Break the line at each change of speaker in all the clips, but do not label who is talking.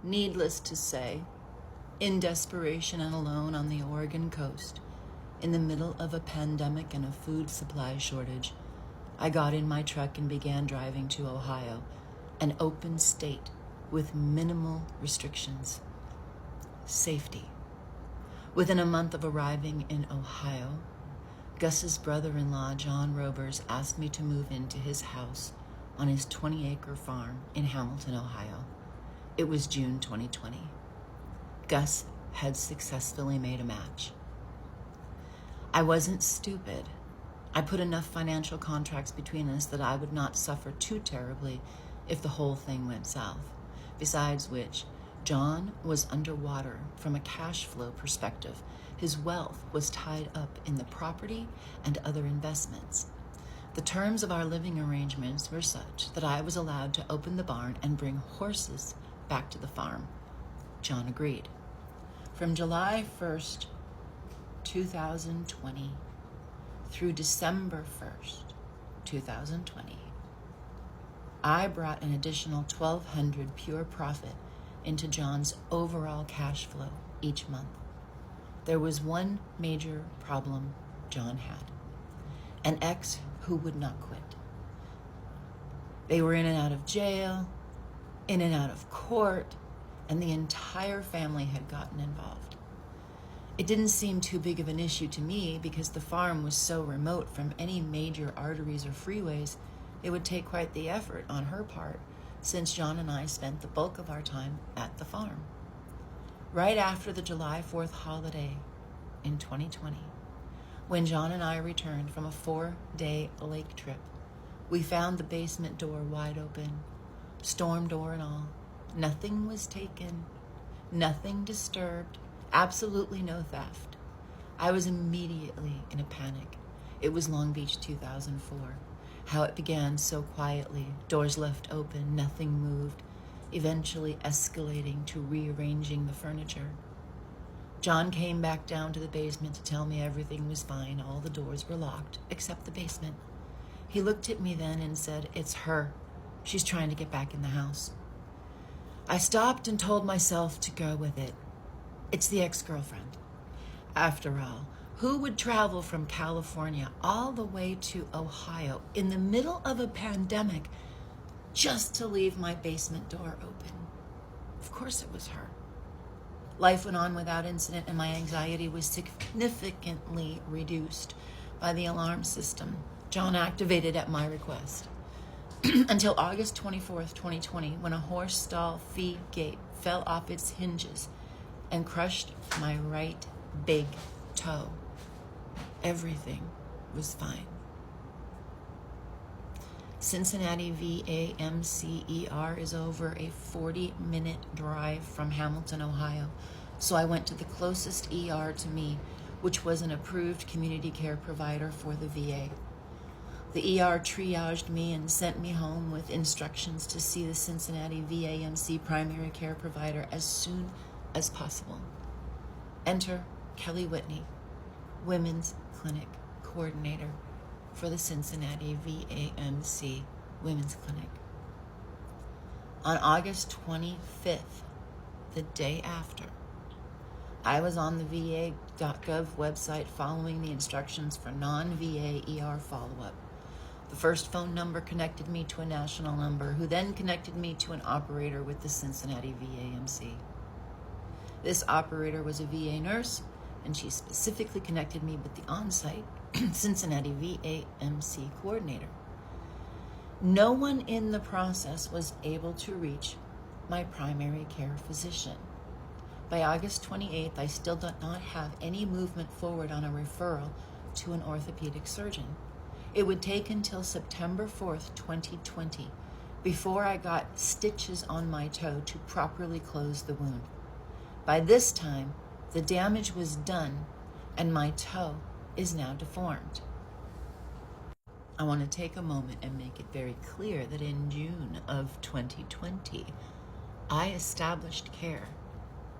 Needless to say, in desperation and alone on the Oregon coast, in the middle of a pandemic and a food supply shortage, I got in my truck and began driving to Ohio, an open state with minimal restrictions. Safety. Within a month of arriving in Ohio, Gus's brother-in-law, John Robers, asked me to move into his house on his 20-acre farm in Hamilton, Ohio. It was June 2020. Gus had successfully made a match. I wasn't stupid. I put enough financial contracts between us that I would not suffer too terribly if the whole thing went south. Besides which, John was underwater from a cash flow perspective. His wealth was tied up in the property and other investments. The terms of our living arrangements were such that I was allowed to open the barn and bring horses back to the farm. John agreed. From July 1st, 2020 through December 1st, 2020, I brought an additional $1,200 pure profit into John's overall cash flow each month. There was one major problem John had: an ex who would not quit. They were in and out of jail, in and out of court, and the entire family had gotten involved. It didn't seem too big of an issue to me because the farm was so remote from any major arteries or freeways. It would take quite the effort on her part, since John and I spent the bulk of our time at the farm. Right after the July 4th holiday in 2020, when John and I returned from a 4-day lake trip, we found the basement door wide open, storm door and all. Nothing was taken, nothing disturbed, absolutely no theft. I was immediately in a panic. It was Long Beach 2004. How it began so quietly, doors left open, nothing moved, eventually escalating to rearranging the furniture. John came back down to the basement to tell me everything was fine. All the doors were locked, except the basement. He looked at me then and said, "It's her. She's trying to get back in the house." I stopped and told myself to go with it. It's the ex-girlfriend. After all, who would travel from California all the way to Ohio in the middle of a pandemic just to leave my basement door open? Of course it was her. Life went on without incident, and my anxiety was significantly reduced by the alarm system John activated at my request. Until August 24th, 2020, when a horse stall feed gate fell off its hinges and crushed my right big toe. Everything was fine. Cincinnati VAMC ER is over a 40-minute drive from Hamilton, Ohio, so I went to the closest ER to me, which was an approved community care provider for the VA. The ER triaged me and sent me home with instructions to see the Cincinnati VAMC primary care provider as soon as possible. Enter Kelly Whitney, Women's Clinic Coordinator for the Cincinnati VAMC Women's Clinic. On August 25th, the day after, I was on the va.gov website following the instructions for non-VA ER follow-up. The first phone number connected me to a national number, who then connected me to an operator with the Cincinnati VAMC. This operator was a VA nurse, and she specifically connected me with the on-site Cincinnati VAMC coordinator. No one in the process was able to reach my primary care physician. By August 28th, I still did not have any movement forward on a referral to an orthopedic surgeon. It would take until September 4th, 2020, before I got stitches on my toe to properly close the wound. By this time, the damage was done, and my toe is now deformed. I want to take a moment and make it very clear that in June of 2020, I established care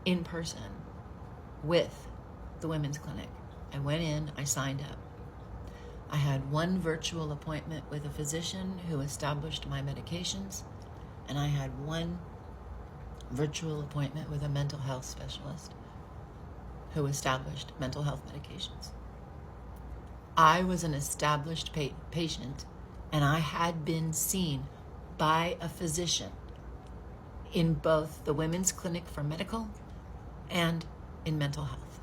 in person with the Women's Clinic. I went in, I signed up. I had one virtual appointment with a physician who established my medications, and I had one virtual appointment with a mental health specialist who established mental health medications. I was an established patient, and I had been seen by a physician in both the Women's Clinic for Medical and in mental health.